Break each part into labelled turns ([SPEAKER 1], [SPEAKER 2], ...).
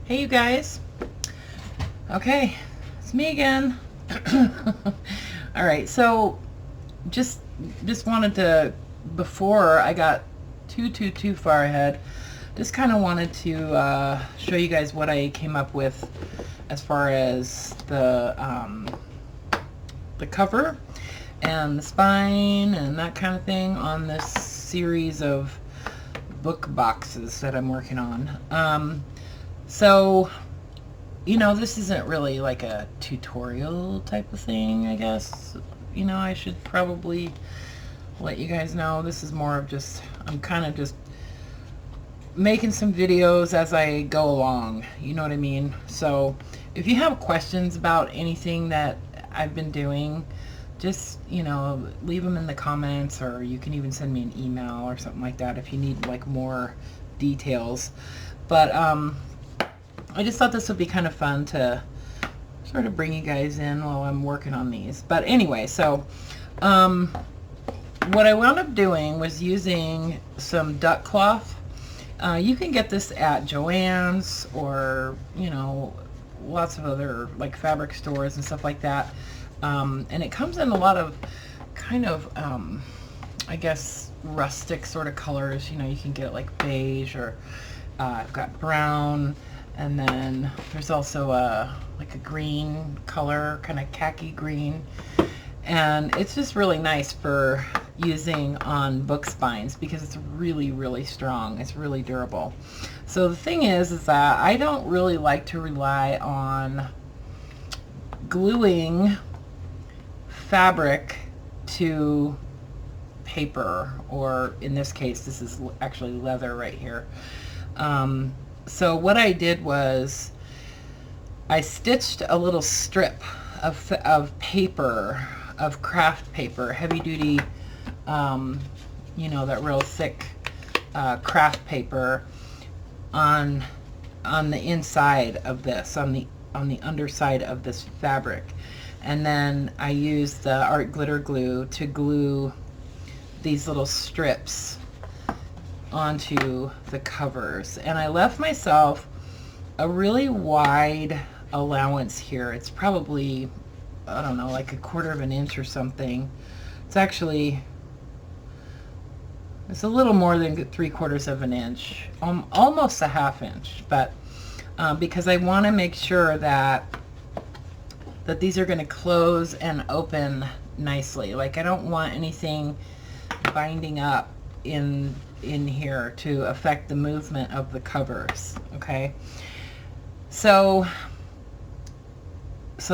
[SPEAKER 1] Hey you guys. Okay, it's me again. All right, so just wanted to, before I got too far ahead, just kind of wanted to show you guys what I came up with as far as the cover and the spine and that kind of thing on this series of book boxes that I'm working on. So, you know, this isn't really like a tutorial type of thing, I guess. You know, I should probably let you guys know. This is more of just, I'm kind of just making some videos as I go along. You know what I mean? So, if you have questions about anything that I've been doing, just, you know, leave them in the comments, or you can even send me an email or something like that if you need like more details. But, I just thought this would be kind of fun to sort of bring you guys in while I'm working on these. But anyway, so what I wound up doing was using some duck cloth. You can get this at Joann's or, you know, lots of other like fabric stores and stuff like that. And it comes in a lot of kind of, I guess, rustic sort of colors. You know, you can get like beige, or I've got brown. And then there's also like a green color, kind of khaki green. And it's just really nice for using on book spines because it's really strong. It's really durable. So the thing is that I don't really like to rely on gluing fabric to paper, or in this case, this is actually leather right here. So what I did was I stitched a little strip of paper, of craft paper, heavy duty, you know, that real thick craft paper on the inside of this, on the underside of this fabric. And then I used the art glitter glue to glue these little strips onto the covers, and I left myself a really wide allowance here. It's probably, I don't know, like a 1/4 of an inch or something. It's actually, it's a little more than 3/4 of an inch, almost a 1/2 inch, but because I want to make sure that these are going to close and open nicely. Like, I don't want anything binding up in here to affect the movement of the covers. So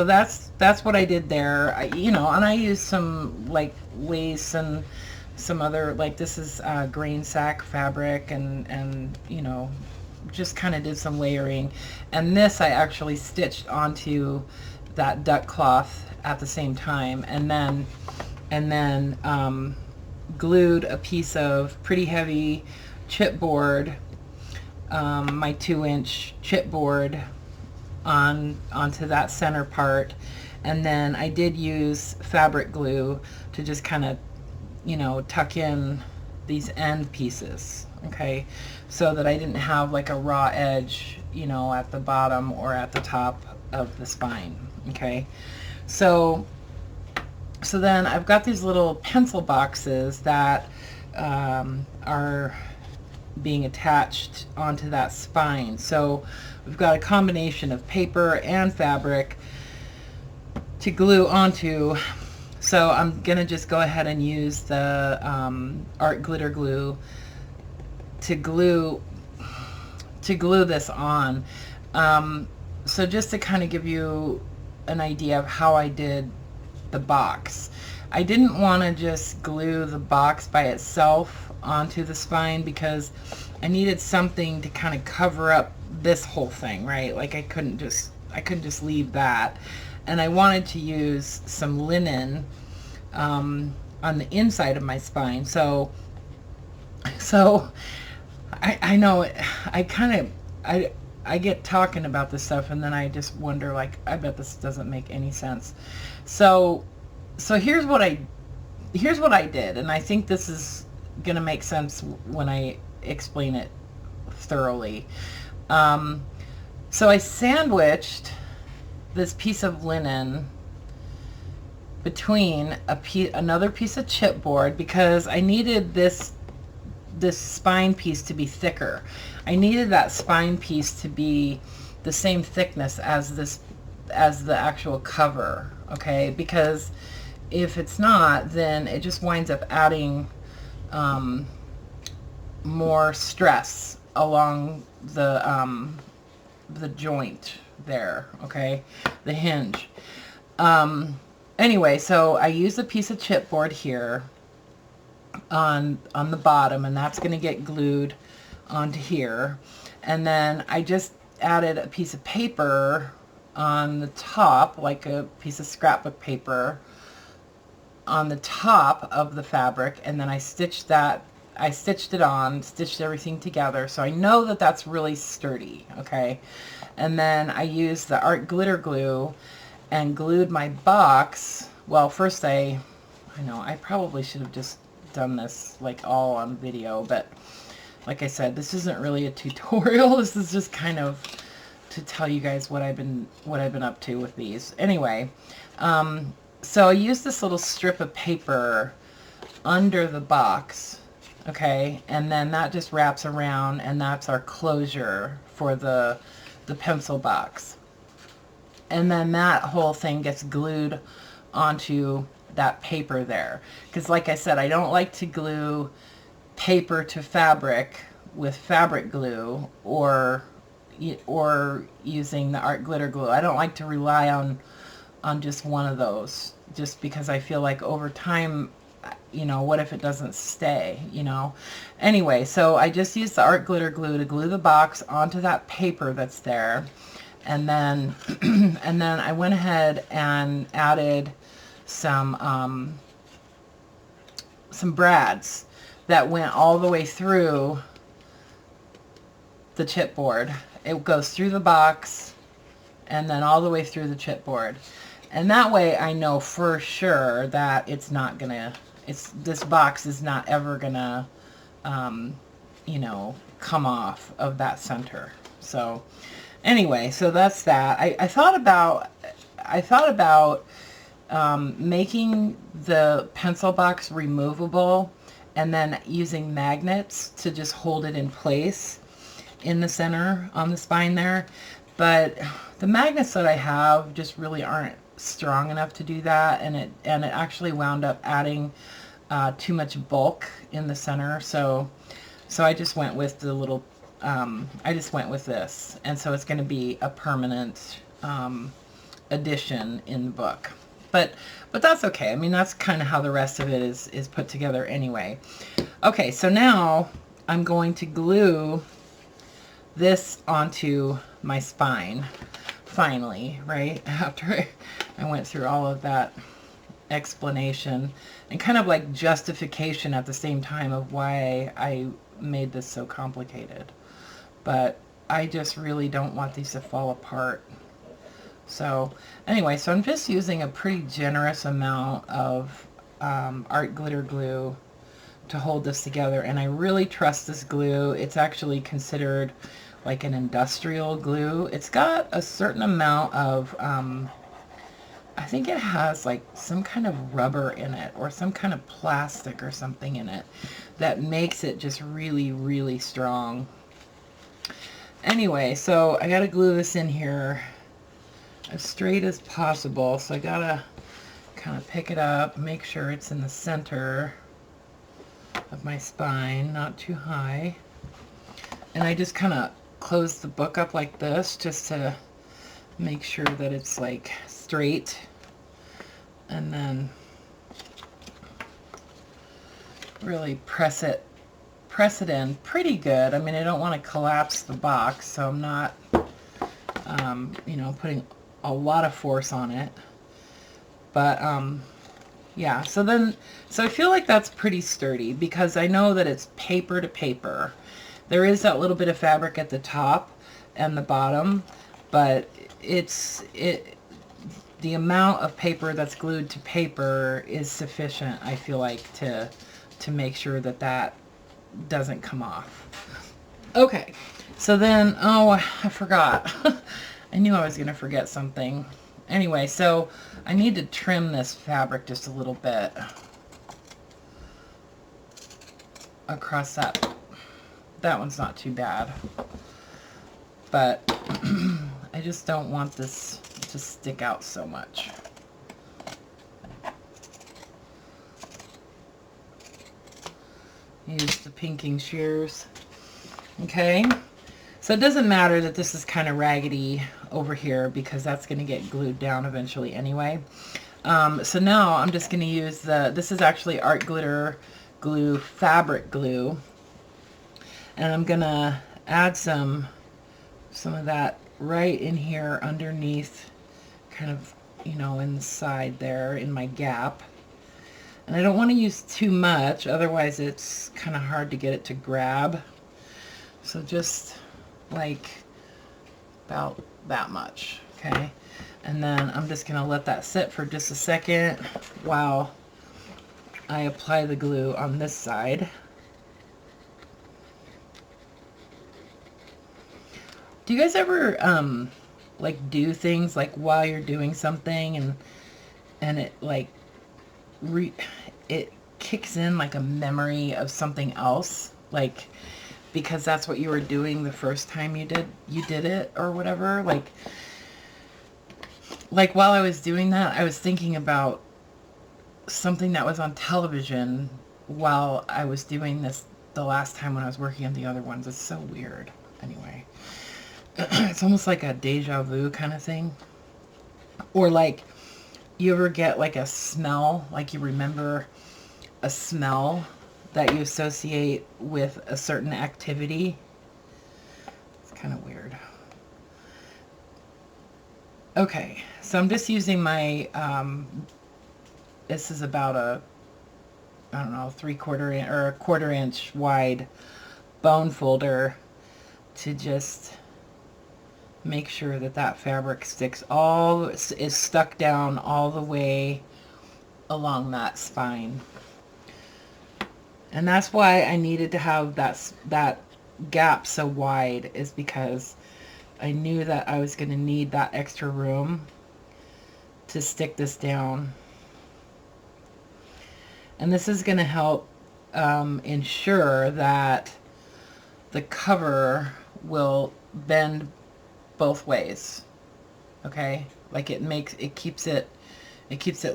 [SPEAKER 1] that's what I did there. You know, and I used some like lace and some other, like, this is grain sack fabric, and you know, just kind of did some layering. And this I actually stitched onto that duck cloth at the same time, and then glued a piece of pretty heavy chipboard, my 2-inch chipboard, onto that center part. And then I did use fabric glue to just kind of, you know, tuck in these end pieces, okay, so that I didn't have like a raw edge, you know, at the bottom or at the top of the spine. Okay, so then I've got these little pencil boxes that are being attached onto that spine. So we've got a combination of paper and fabric to glue onto. So I'm gonna just go ahead and use the art glitter glue to glue this on. So just to kind of give you an idea of how I did the box, I didn't want to just glue the box by itself onto the spine because I needed something to kind of cover up this whole thing, right? Like, I couldn't just leave that. And I wanted to use some linen on the inside of my spine. So I know I get talking about this stuff, and then I just wonder, like, I bet this doesn't make any sense. So here's what I did, and I think this is gonna make sense when I explain it thoroughly. So I sandwiched this piece of linen between another piece of chipboard because I needed this spine piece to be thicker. I needed that spine piece to be the same thickness as the actual cover, okay? Because if it's not, then it just winds up adding more stress along the joint there, okay? The hinge. Anyway, so I used a piece of chipboard here on the bottom, and that's going to get glued onto here. And then I just added a piece of paper on the top, like a piece of scrapbook paper on the top of the fabric, and then I stitched it on, stitched everything together, so I know that that's really sturdy, okay? And then I used the art glitter glue and glued my box. Well, first I know I probably should have just done this like all on video, but like I said, this isn't really a tutorial. This is just kind of to tell you guys what I've been up to with these. Anyway, so I used this little strip of paper under the box, okay, and then that just wraps around, and that's our closure for the pencil box. And then that whole thing gets glued onto that paper there, because like I said, I don't like to glue paper to fabric with fabric glue or using the art glitter glue. I don't like to rely on just one of those, just because I feel like over time, you know, what if it doesn't stay, you know? Anyway, so I just used the art glitter glue to glue the box onto that paper that's there. And then and then I went ahead and added some brads that went all the way through the chipboard. It goes through the box and then all the way through the chipboard. And that way I know for sure that it's not gonna, this box is not ever gonna, you know, come off of that center. So anyway, so that's that. I thought about making the pencil box removable and then using magnets to just hold it in place in the center on the spine there. But the magnets that I have just really aren't strong enough to do that, and it actually wound up adding too much bulk in the center. So I just went with the little I just went with this, and so it's going to be a permanent addition in the book. But that's okay. I mean, that's kind of how the rest of it is put together anyway. Okay, so now I'm going to glue this onto my spine finally, right? After I went through all of that explanation and kind of like justification at the same time of why I made this so complicated. But I just really don't want these to fall apart. So anyway, so I'm just using a pretty generous amount of art glitter glue to hold this together, and I really trust this glue. It's actually considered like an industrial glue. It's got a certain amount of I think it has like some kind of rubber in it or some kind of plastic or something in it that makes it just really, really strong. Anyway, so I gotta glue this in here as straight as possible. So I gotta kind of pick it up, make sure it's in the center of my spine, not too high. And I just kind of close the book up like this just to make sure that it's like straight, and then really press it in pretty good. I mean, I don't want to collapse the box, so I'm not you know, putting a lot of force on it. But yeah, so I feel like that's pretty sturdy because I know that it's paper to paper. There is that little bit of fabric at the top and the bottom, but the amount of paper that's glued to paper is sufficient, I feel like, to make sure that that doesn't come off. Okay, So then, oh, I forgot. I knew I was going to forget something. Anyway, so I need to trim this fabric just a little bit across that. That one's not too bad. But I just don't want this to stick out so much. Use the pinking shears. Okay. So it doesn't matter that this is kind of raggedy over here because that's going to get glued down eventually anyway. So now I'm just going to use this is actually Art Glitter Glue fabric glue. And I'm going to add some of that right in here underneath, kind of, you know, in the side there in my gap. And I don't want to use too much, otherwise it's kind of hard to get it to grab. So just like about that much, okay? And then I'm just going to let that sit for just a second while I apply the glue on this side. Do you guys ever like do things like while you're doing something and it like it kicks in like a memory of something else, like because that's what you were doing the first time you did it or whatever? Like while I was doing that, I was thinking about something that was on television while I was doing this the last time when I was working on the other ones. It's so weird. Anyway, it's almost like a deja vu kind of thing. Or like, you ever get like a smell, like you remember a smell that you associate with a certain activity? It's kind of weird. Okay, so I'm just using my, this is about a, I don't know, 3/4 inch or a 1/4 inch wide bone folder to just make sure that that fabric is stuck down all the way along that spine. And that's why I needed to have that gap so wide, is because I knew that I was going to need that extra room to stick this down. And this is going to help ensure that the cover will bend both ways. Okay, like it keeps it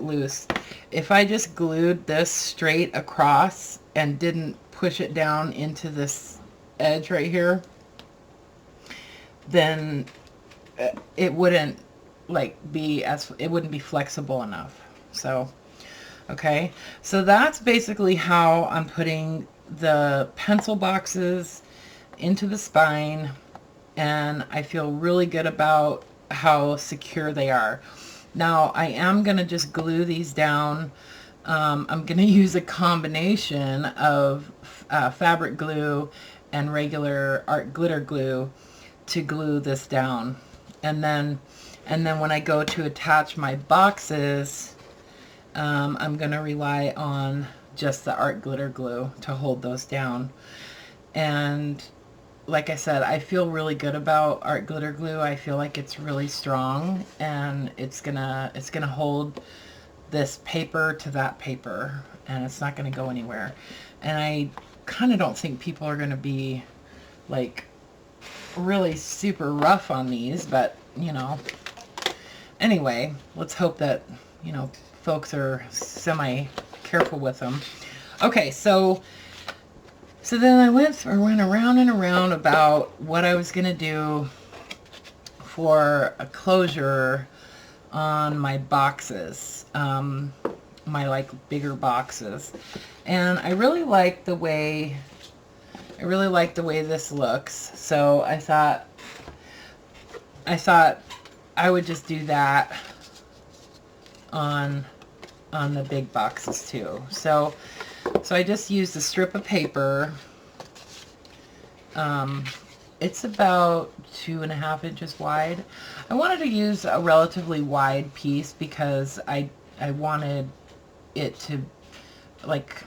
[SPEAKER 1] loose. If I just glued this straight across and didn't push it down into this edge right here, then it wouldn't be flexible enough. So okay, so that's basically how I'm putting the pencil boxes into the spine, and I feel really good about how secure they are. Now I am going to just glue these down. I'm going to use a combination of fabric glue and regular art glitter glue to glue this down. And then when I go to attach my boxes, I'm going to rely on just the art glitter glue to hold those down. And like I said, I feel really good about art glitter glue. I feel like it's really strong, and it's gonna hold this paper to that paper, and it's not gonna go anywhere. And I kind of don't think people are gonna be like really super rough on these, but you know, anyway, let's hope that, you know, folks are semi careful with them. Okay, so then I went around and around about what I was going to do for a closure on my boxes, my like bigger boxes. And I really like the way this looks. So I thought I would just do that on the big boxes too. So I just used a strip of paper. It's about 2.5 inches wide. I wanted to use a relatively wide piece because I wanted it to like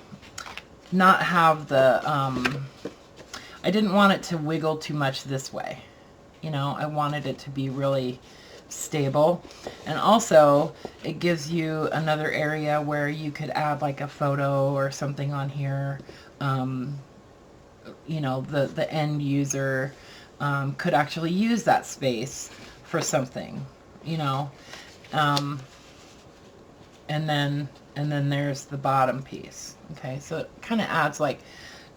[SPEAKER 1] not have the I didn't want it to wiggle too much this way. You know, I wanted it to be really stable. And also, it gives you another area where you could add like a photo or something on here. You know, the end user could actually use that space for something, you know. And then there's the bottom piece. Okay, so it kind of adds like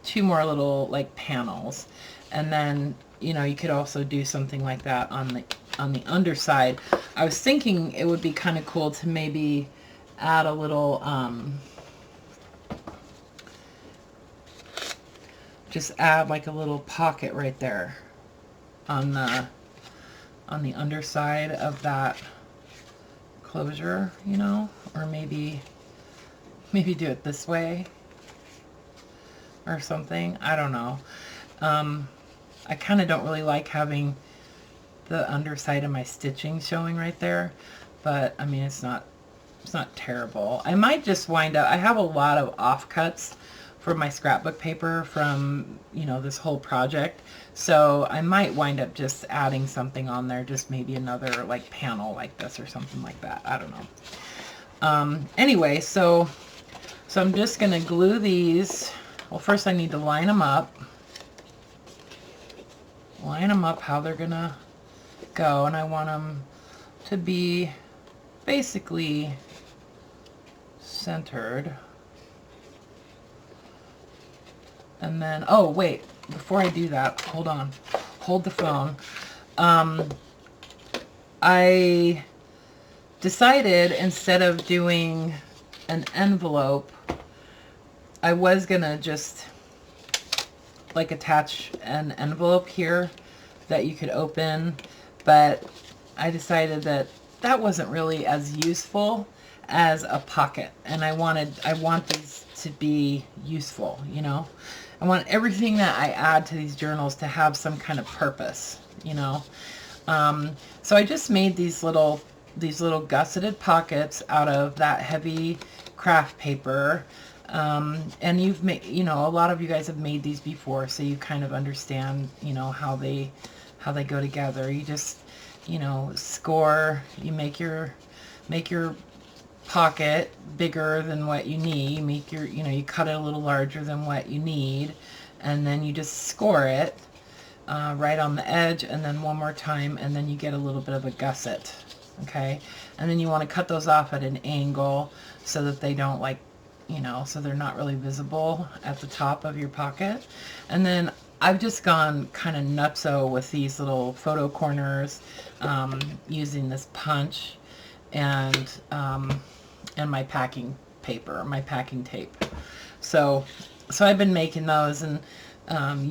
[SPEAKER 1] two more little like panels. And then, you know, you could also do something like that on the underside. I was thinking it would be kind of cool to maybe add a little just add like a little pocket right there on the underside of that closure, you know, or maybe do it this way or something. I don't know. I kind of don't really like having the underside of my stitching showing right there, but I mean, it's not terrible. I might just wind up, I have a lot of offcuts for my scrapbook paper from, you know, this whole project, so I might wind up just adding something on there, just maybe another like panel like this or something like that. I don't know. Anyway, so I'm just gonna glue these. Well, first I need to line them up how they're gonna go, and I want them to be basically centered. And then, oh wait, before I do that, hold on, hold the phone. I decided instead of doing an envelope, I was gonna just like attach an envelope here that you could open, but I decided that that wasn't really as useful as a pocket, and I want these to be useful, you know. I want everything that I add to these journals to have some kind of purpose, you know. So I just made these little gusseted pockets out of that heavy craft paper. And you've made, you know, a lot of you guys have made these before, so you kind of understand, you know, how they go together. You just, you know, score, you make your pocket bigger than what you need. You make your, you know, you cut it a little larger than what you need, and then you just score it right on the edge, and then one more time, and then you get a little bit of a gusset. Okay, and then you want to cut those off at an angle so that they don't, like, you know, so they're not really visible at the top of your pocket. And then I've just gone kind of nutso with these little photo corners, using this punch and my packing paper, my packing tape. So I've been making those and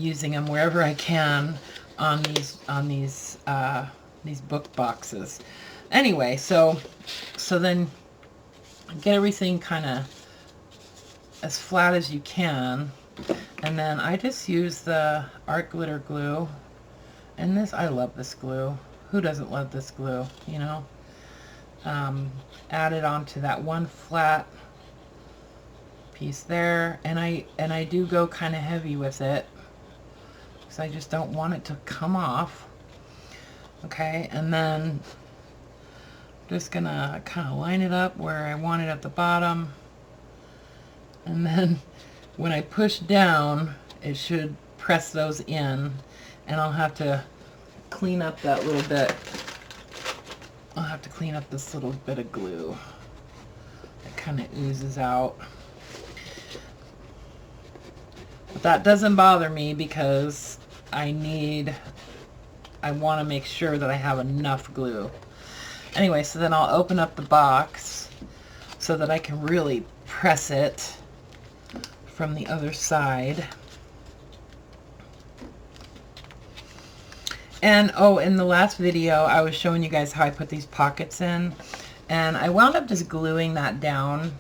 [SPEAKER 1] using them wherever I can on these book boxes. Anyway, so then get everything kind of as flat as you can, and then I just use the art glitter glue, and this, I love this glue. Who doesn't love this glue, you know? Add it onto that one flat piece there, and I do go kind of heavy with it because I just don't want it to come off. Okay, and then just gonna kind of line it up where I want it at the bottom. And then when I push down, it should press those in, and I'll have to clean up that little bit. I'll have to clean up this little bit of glue that kind of oozes out. But that doesn't bother me because I want to make sure that I have enough glue. Anyway, so then I'll open up the box so that I can really press it from the other side. And oh, in the last video I was showing you guys how I put these pockets in, and I wound up just gluing that down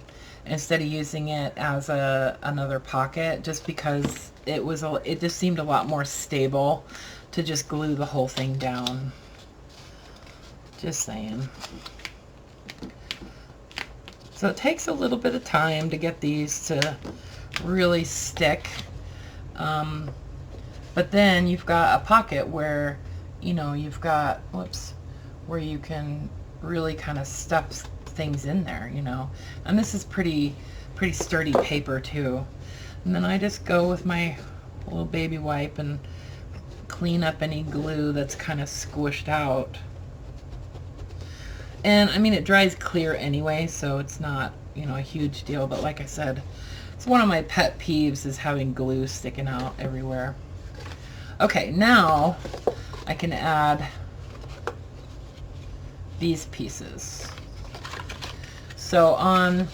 [SPEAKER 1] instead of using it as another pocket, just because it just seemed a lot more stable to just glue the whole thing down. Just saying. So it takes a little bit of time to get these to really stick. But then you've got a pocket where, you know, you've got, whoops, where you can really kind of stuff things in there, you know. And this is pretty sturdy paper too. And then I just go with my little baby wipe and clean up any glue that's kind of squished out. And I mean, it dries clear anyway, so it's not, you know, a huge deal. But like I said, it's one of my pet peeves is having glue sticking out everywhere. Okay, now I can add these pieces. So on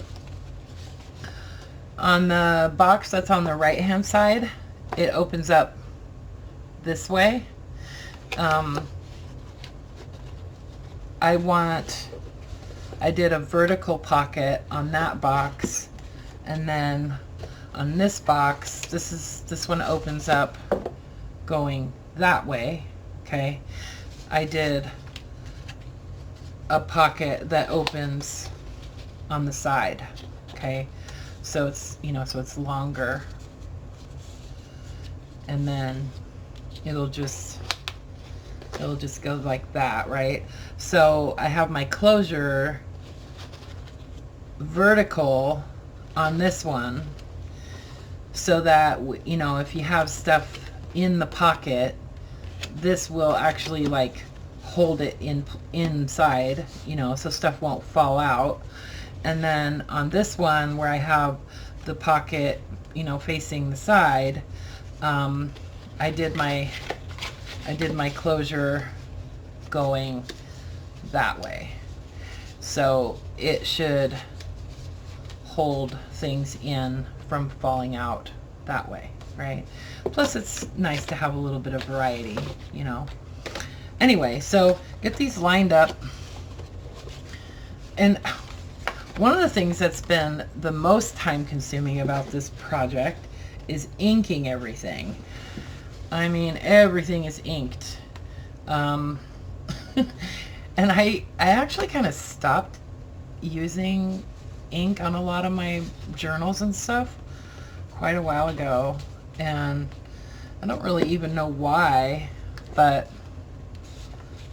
[SPEAKER 1] the box that's on the right hand side, it opens up this way. I did a vertical pocket on that box, and then on this box, this one opens up going that way. Okay, I did a pocket that opens on the side. Okay, so it's, you know, so it's longer, and then it'll just go like that, right? So I have my closure vertical on this one, so that, you know, if you have stuff in the pocket, this will actually like hold it inside, you know, so stuff won't fall out. And then on this one where I have the pocket, you know, facing the side, I did my closure going that way, so it should hold things in from falling out that way, right? Plus it's nice to have a little bit of variety, you know. Anyway, so get these lined up. And one of the things that's been the most time consuming about this project is inking everything. I mean, everything is inked. And I actually kind of stopped using ink on a lot of my journals and stuff quite a while ago, and I don't really even know why, but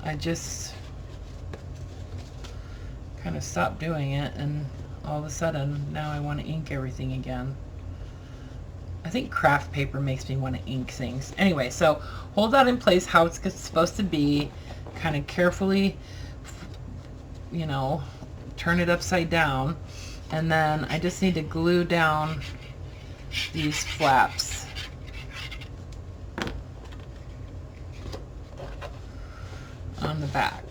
[SPEAKER 1] I just kind of stopped doing it, and all of a sudden now I want to ink everything again. I think craft paper makes me want to ink things. Anyway, so hold that in place how it's supposed to be, kind of carefully, you know, turn it upside down, and then I just need to glue down these flaps. On the back.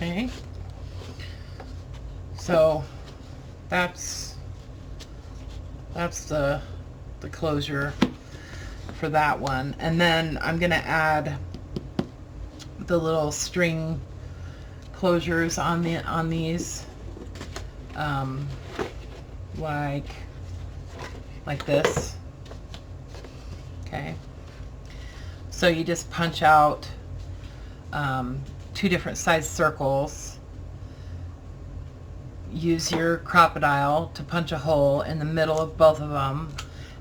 [SPEAKER 1] Okay, so that's the closure for that one. And then I'm gonna add the little string closures on these, like this. Okay, so you just punch out 2 different size circles. Use your crocodile to punch a hole in the middle of both of them,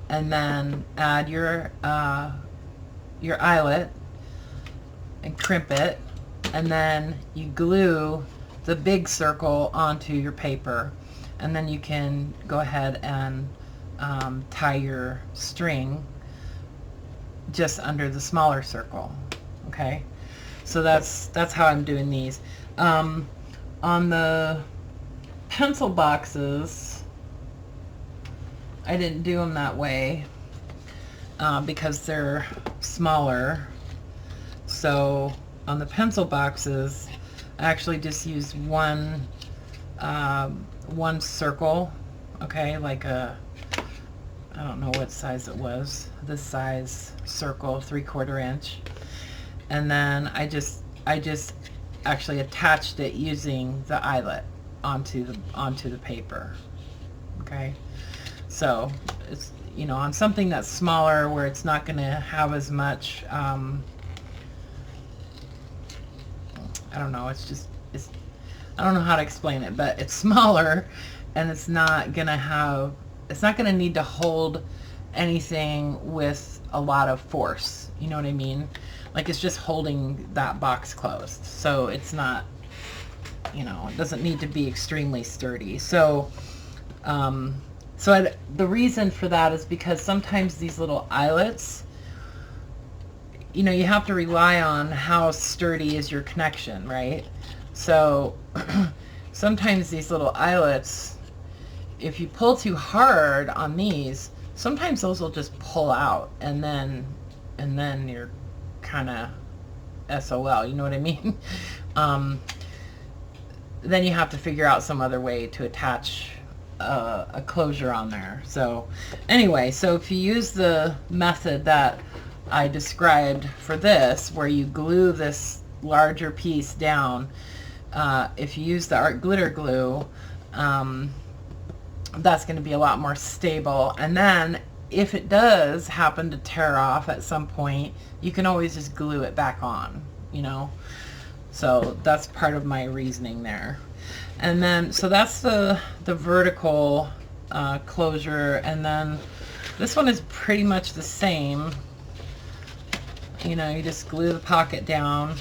[SPEAKER 1] and then add your eyelet and crimp it, and then you glue the big circle onto your paper, and then you can go ahead and tie your string just under the smaller circle. Okay, so that's how I'm doing these. On the pencil boxes, I didn't do them that way because they're smaller. So on the pencil boxes, I actually just used one circle, okay, like I don't know what size it was, this size circle, 3/4 inch, and then I just actually attached it using the eyelet onto the paper. Okay, so it's, you know, on something that's smaller where it's not going to have as much, I don't know, I don't know how to explain it, but it's smaller and it's not going to need to hold anything with a lot of force. You know what I mean? Like it's just holding that box closed. So it's not, you know, it doesn't need to be extremely sturdy. So, the reason for that is because sometimes these little eyelets, you know, you have to rely on how sturdy is your connection, right? So sometimes these little eyelets, if you pull too hard on these, sometimes those will just pull out, and then you're kind of SOL, you know what I mean? Then you have to figure out some other way to attach a closure on there. So anyway, so if you use the method that I described for this, where you glue this larger piece down, if you use the art glitter glue, that's going to be a lot more stable. And then if it does happen to tear off at some point, you can always just glue it back on, you know. So that's part of my reasoning there. And then, so that's the vertical closure. And then this one is pretty much the same. You know, you just glue the pocket down,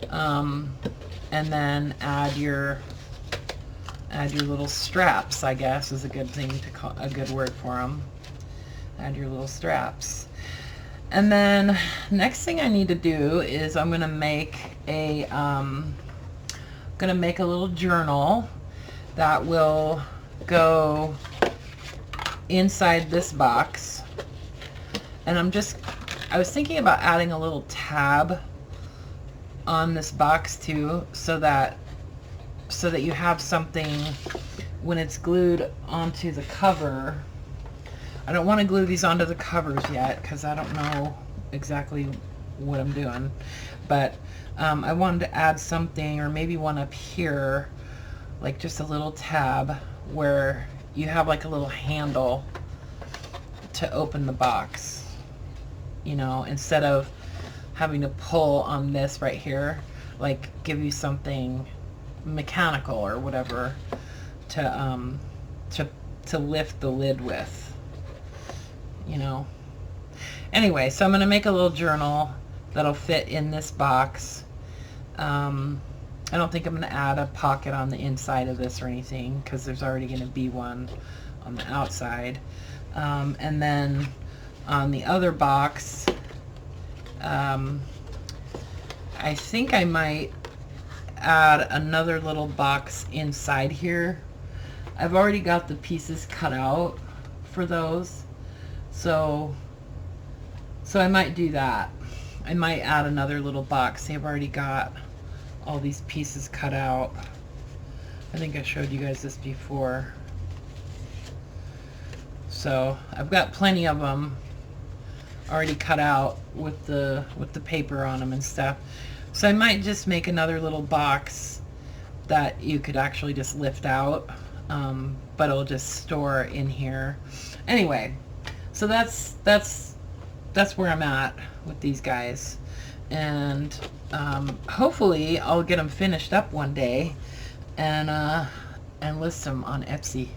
[SPEAKER 1] and then add your little straps, I guess is a good thing to call, a good word for them. Add your little straps. And then next thing I need to do is I'm going to make a little journal that will go inside this box. And I was thinking about adding a little tab on this box too, so that you have something when it's glued onto the cover. I don't want to glue these onto the covers yet because I don't know exactly what I'm doing, but I wanted to add something, or maybe one up here, like just a little tab where you have like a little handle to open the box, you know, instead of having to pull on this right here, like give you something mechanical or whatever to lift the lid with, you know. Anyway, so I'm going to make a little journal that'll fit in this box. I don't think I'm going to add a pocket on the inside of this or anything, because there's already going to be one on the outside. And then on the other box, I think I might add another little box inside here. I've already got the pieces cut out for those, so I might do that. I might add another little box. They've already got all these pieces cut out. I think I showed you guys this before. So I've got plenty of them already cut out with the paper on them and stuff. So I might just make another little box that you could actually just lift out, but it'll just store in here. Anyway, so that's where I'm at with these guys, and hopefully I'll get them finished up one day and list them on Etsy.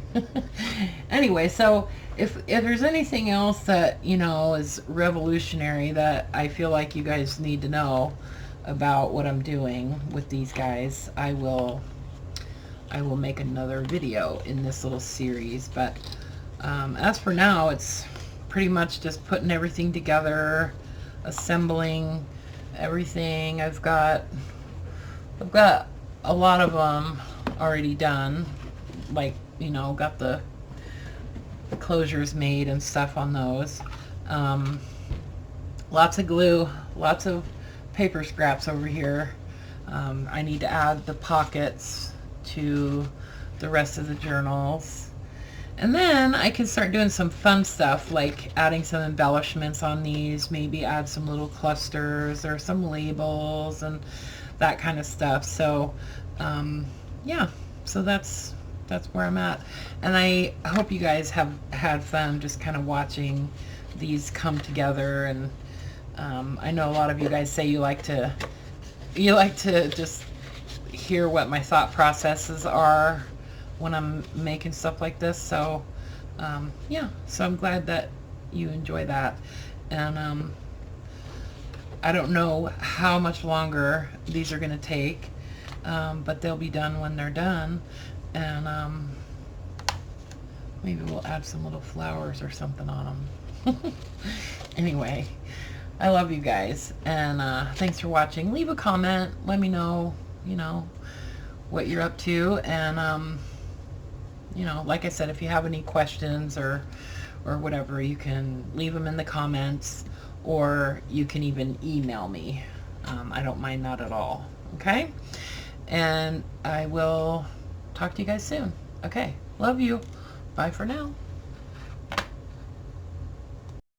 [SPEAKER 1] Anyway, so if there's anything else that, you know, is revolutionary that I feel like you guys need to know about what I'm doing with these guys, I will make another video in this little series. But as for now, it's pretty much just putting everything together, assembling everything. I've got a lot of them already done, like, you know, got the closures made and stuff on those. Lots of glue, lots of paper scraps over here. I need to add the pockets to the rest of the journals, and then I can start doing some fun stuff, like adding some embellishments on these, maybe add some little clusters or some labels and that kind of stuff. So yeah, so that's that's where I'm at. And I hope you guys have had fun just kind of watching these come together. And I know a lot of you guys say you like to just hear what my thought processes are when I'm making stuff like this. So yeah, so I'm glad that you enjoy that. And I don't know how much longer these are going to take, but they'll be done when they're done. And maybe we'll add some little flowers or something on them. Anyway, I love you guys, and thanks for watching. Leave a comment. Let me know, what you're up to. And like I said, if you have any questions or whatever, you can leave them in the comments, or you can even email me. I don't mind that at all. Okay? And I will talk to you guys soon. Okay. Love you. Bye for now.